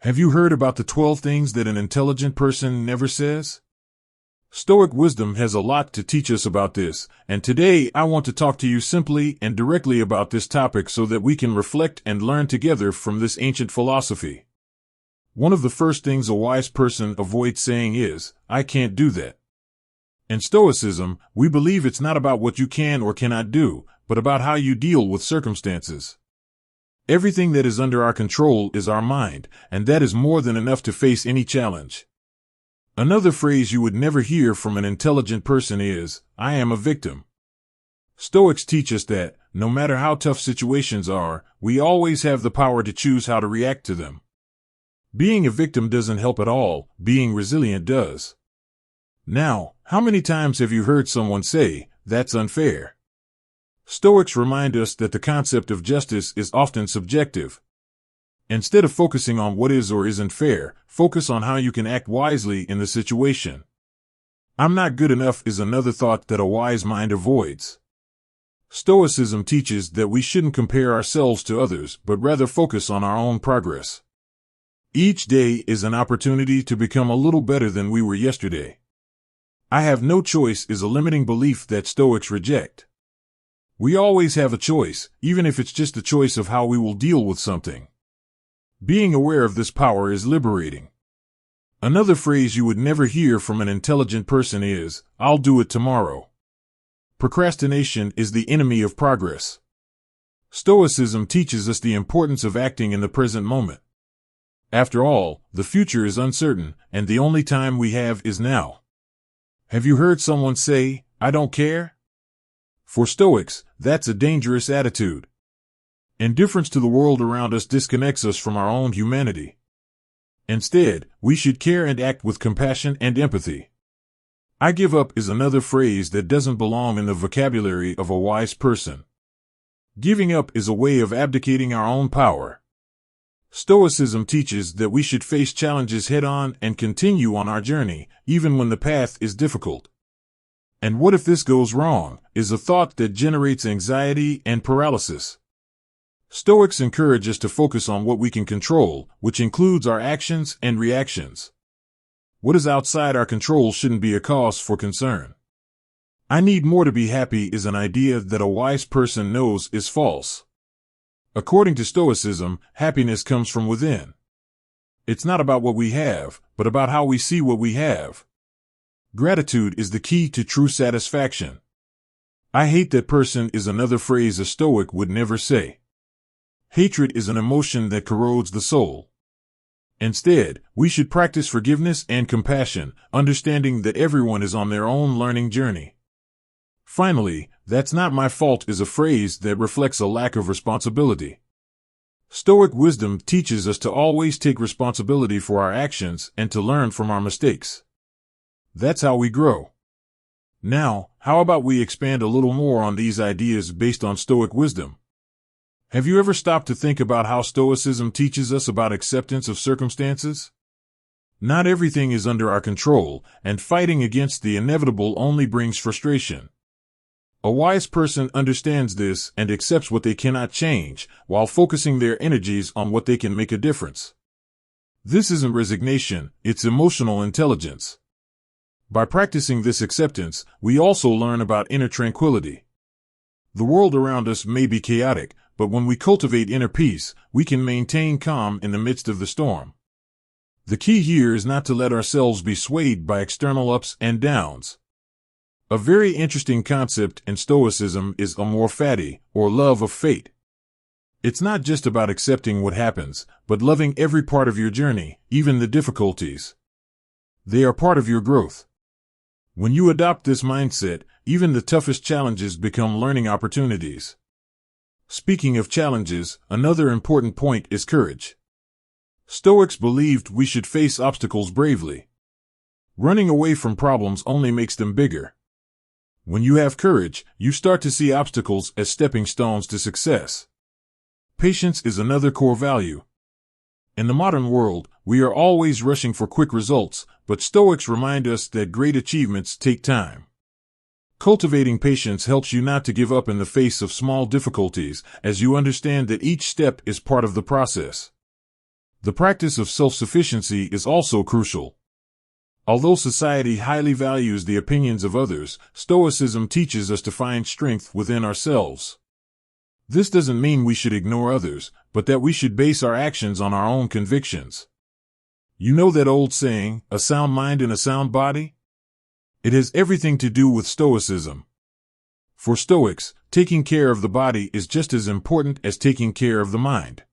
Have you heard about the 12 things that an intelligent person never says? Stoic wisdom has a lot to teach us about this, and today I want to talk to you simply and directly about this topic so that we can reflect and learn together from this ancient philosophy. One of the first things a wise person avoids saying is, "I can't do that." In Stoicism, we believe it's not about what you can or cannot do, but about how you deal with circumstances. Everything that is under our control is our mind, and that is more than enough to face any challenge. Another phrase you would never hear from an intelligent person is, "I am a victim." Stoics teach us that, no matter how tough situations are, we always have the power to choose how to react to them. Being a victim doesn't help at all, being resilient does. Now, how many times have you heard someone say, "That's unfair"? Stoics remind us that the concept of justice is often subjective. Instead of focusing on what is or isn't fair, focus on how you can act wisely in the situation. "I'm not good enough" is another thought that a wise mind avoids. Stoicism teaches that we shouldn't compare ourselves to others, but rather focus on our own progress. Each day is an opportunity to become a little better than we were yesterday. "I have no choice" is a limiting belief that Stoics reject. We always have a choice, even if it's just a choice of how we will deal with something. Being aware of this power is liberating. Another phrase you would never hear from an intelligent person is, "I'll do it tomorrow." Procrastination is the enemy of progress. Stoicism teaches us the importance of acting in the present moment. After all, the future is uncertain, and the only time we have is now. Have you heard someone say, "I don't care"? For Stoics, that's a dangerous attitude. Indifference to the world around us disconnects us from our own humanity. Instead, we should care and act with compassion and empathy. "I give up" is another phrase that doesn't belong in the vocabulary of a wise person. Giving up is a way of abdicating our own power. Stoicism teaches that we should face challenges head-on and continue on our journey, even when the path is difficult. "And what if this goes wrong?" is a thought that generates anxiety and paralysis. Stoics encourage us to focus on what we can control, which includes our actions and reactions. What is outside our control shouldn't be a cause for concern. "I need more to be happy" is an idea that a wise person knows is false. According to Stoicism, happiness comes from within. It's not about what we have, but about how we see what we have. Gratitude is the key to true satisfaction. "I hate that person" is another phrase a Stoic would never say. Hatred is an emotion that corrodes the soul. Instead, we should practice forgiveness and compassion, understanding that everyone is on their own learning journey. Finally, "That's not my fault" is a phrase that reflects a lack of responsibility. Stoic wisdom teaches us to always take responsibility for our actions and to learn from our mistakes. That's how we grow. Now, how about we expand a little more on these ideas based on Stoic wisdom? Have you ever stopped to think about how Stoicism teaches us about acceptance of circumstances? Not everything is under our control, and fighting against the inevitable only brings frustration. A wise person understands this and accepts what they cannot change, while focusing their energies on what they can make a difference. This isn't resignation, it's emotional intelligence. By practicing this acceptance, we also learn about inner tranquility. The world around us may be chaotic, but when we cultivate inner peace, we can maintain calm in the midst of the storm. The key here is not to let ourselves be swayed by external ups and downs. A very interesting concept in Stoicism is amor fati, or love of fate. It's not just about accepting what happens, but loving every part of your journey, even the difficulties. They are part of your growth. When you adopt this mindset, even the toughest challenges become learning opportunities. Speaking of challenges, another important point is courage. Stoics believed we should face obstacles bravely. Running away from problems only makes them bigger. When you have courage, you start to see obstacles as stepping stones to success. Patience is another core value. In the modern world, we are always rushing for quick results, but Stoics remind us that great achievements take time. Cultivating patience helps you not to give up in the face of small difficulties, as you understand that each step is part of the process. The practice of self-sufficiency is also crucial. Although society highly values the opinions of others, Stoicism teaches us to find strength within ourselves. This doesn't mean we should ignore others, but that we should base our actions on our own convictions. You know that old saying, a sound mind in a sound body? It has everything to do with Stoicism. For Stoics, taking care of the body is just as important as taking care of the mind.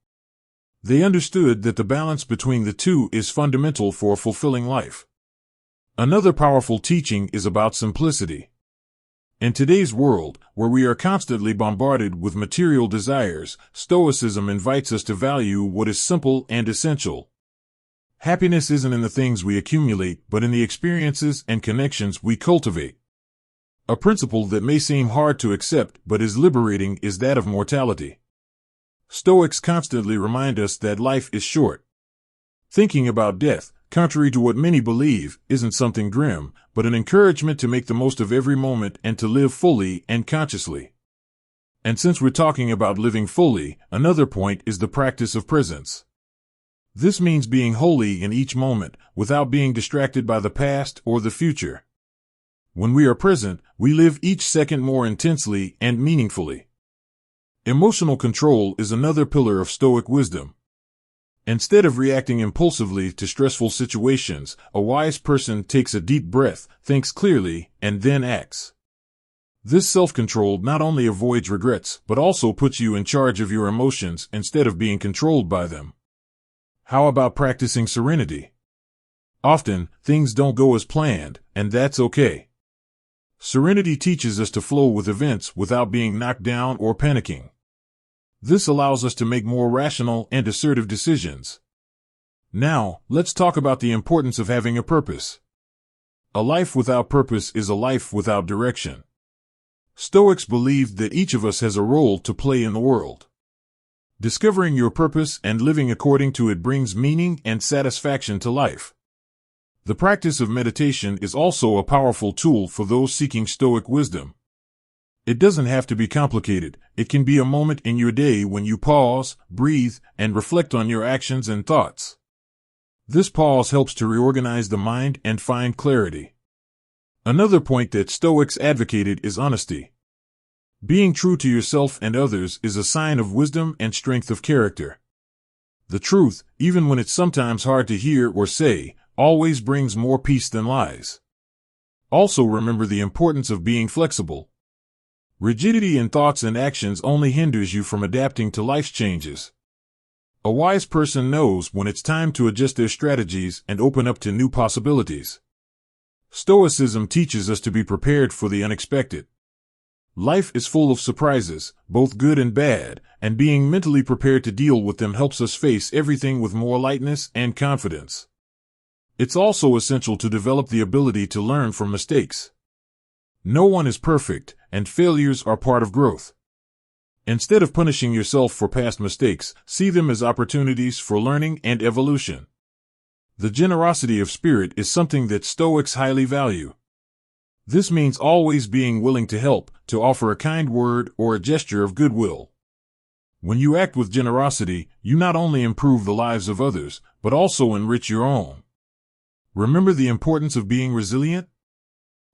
They understood that the balance between the two is fundamental for a fulfilling life. Another powerful teaching is about simplicity. In today's world, where we are constantly bombarded with material desires, Stoicism invites us to value what is simple and essential. Happiness isn't in the things we accumulate, but in the experiences and connections we cultivate. A principle that may seem hard to accept but is liberating is that of mortality. Stoics constantly remind us that life is short. Thinking about death, contrary to what many believe, isn't something grim, but an encouragement to make the most of every moment and to live fully and consciously. And since we're talking about living fully, another point is the practice of presence. This means being wholly in each moment, without being distracted by the past or the future. When we are present, we live each second more intensely and meaningfully. Emotional control is another pillar of Stoic wisdom. Instead of reacting impulsively to stressful situations, a wise person takes a deep breath, thinks clearly, and then acts. This self-control not only avoids regrets, but also puts you in charge of your emotions instead of being controlled by them. How about practicing serenity? Often, things don't go as planned, and that's okay. Serenity teaches us to flow with events without being knocked down or panicking. This allows us to make more rational and assertive decisions. Now, let's talk about the importance of having a purpose. A life without purpose is a life without direction. Stoics believed that each of us has a role to play in the world. Discovering your purpose and living according to it brings meaning and satisfaction to life. The practice of meditation is also a powerful tool for those seeking Stoic wisdom. It doesn't have to be complicated. It can be a moment in your day when you pause, breathe, and reflect on your actions and thoughts. This pause helps to reorganize the mind and find clarity. Another point that Stoics advocated is honesty. Being true to yourself and others is a sign of wisdom and strength of character. The truth, even when it's sometimes hard to hear or say, always brings more peace than lies. Also remember the importance of being flexible. Rigidity in thoughts and actions only hinders you from adapting to life's changes. A wise person knows when it's time to adjust their strategies and open up to new possibilities. Stoicism teaches us to be prepared for the unexpected. Life is full of surprises, both good and bad, and being mentally prepared to deal with them helps us face everything with more lightness and confidence. It's also essential to develop the ability to learn from mistakes. No one is perfect, and failures are part of growth. Instead of punishing yourself for past mistakes, see them as opportunities for learning and evolution. The generosity of spirit is something that Stoics highly value. This means always being willing to help, to offer a kind word or a gesture of goodwill. When you act with generosity, you not only improve the lives of others, but also enrich your own. Remember the importance of being resilient?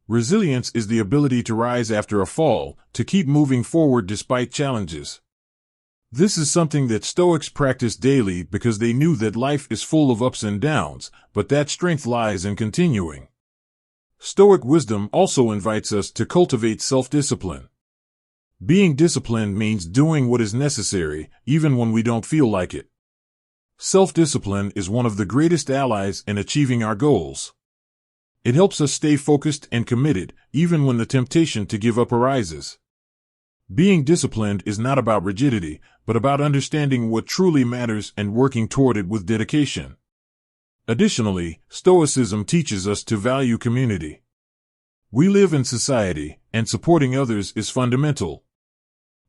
Resilience is the ability to rise after a fall, to keep moving forward despite challenges. This is something that Stoics practiced daily because they knew that life is full of ups and downs, but that strength lies in continuing. Stoic wisdom also invites us to cultivate self-discipline. Being disciplined means doing what is necessary, even when we don't feel like it. Self-discipline is one of the greatest allies in achieving our goals. It helps us stay focused and committed, even when the temptation to give up arises. Being disciplined is not about rigidity, but about understanding what truly matters and working toward it with dedication. Additionally, Stoicism teaches us to value community. We live in society, and supporting others is fundamental.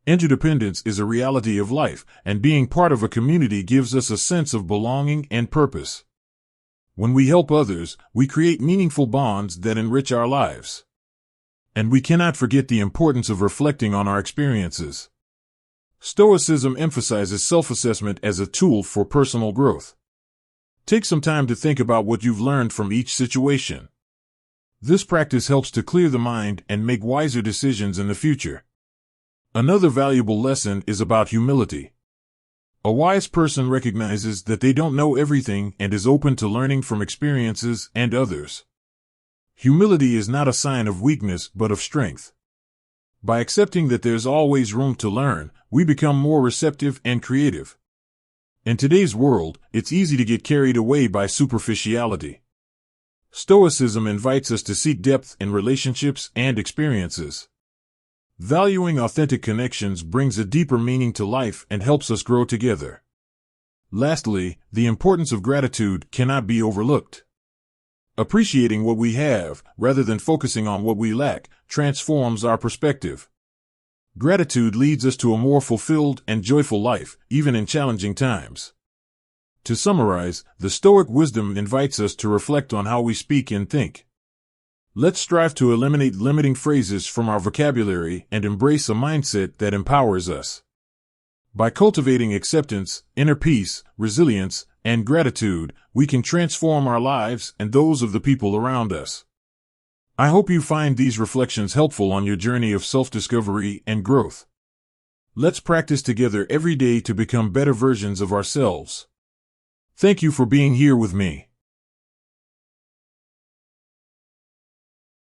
Interdependence is a reality of life, and being part of a community gives us a sense of belonging and purpose. When we help others, we create meaningful bonds that enrich our lives. And we cannot forget the importance of reflecting on our experiences. Stoicism emphasizes self-assessment as a tool for personal growth. Take some time to think about what you've learned from each situation. This practice helps to clear the mind and make wiser decisions in the future. Another valuable lesson is about humility. A wise person recognizes that they don't know everything and is open to learning from experiences and others. Humility is not a sign of weakness but of strength. By accepting that there's always room to learn, we become more receptive and creative. In today's world, it's easy to get carried away by superficiality. Stoicism invites us to seek depth in relationships and experiences. Valuing authentic connections brings a deeper meaning to life and helps us grow together. Lastly, the importance of gratitude cannot be overlooked. Appreciating what we have, rather than focusing on what we lack, transforms our perspective. Gratitude leads us to a more fulfilled and joyful life, even in challenging times. To summarize, the Stoic wisdom invites us to reflect on how we speak and think. Let's strive to eliminate limiting phrases from our vocabulary and embrace a mindset that empowers us. By cultivating acceptance, inner peace, resilience, and gratitude, we can transform our lives and those of the people around us. I hope you find these reflections helpful on your journey of self-discovery and growth. Let's practice together every day to become better versions of ourselves. Thank you for being here with me.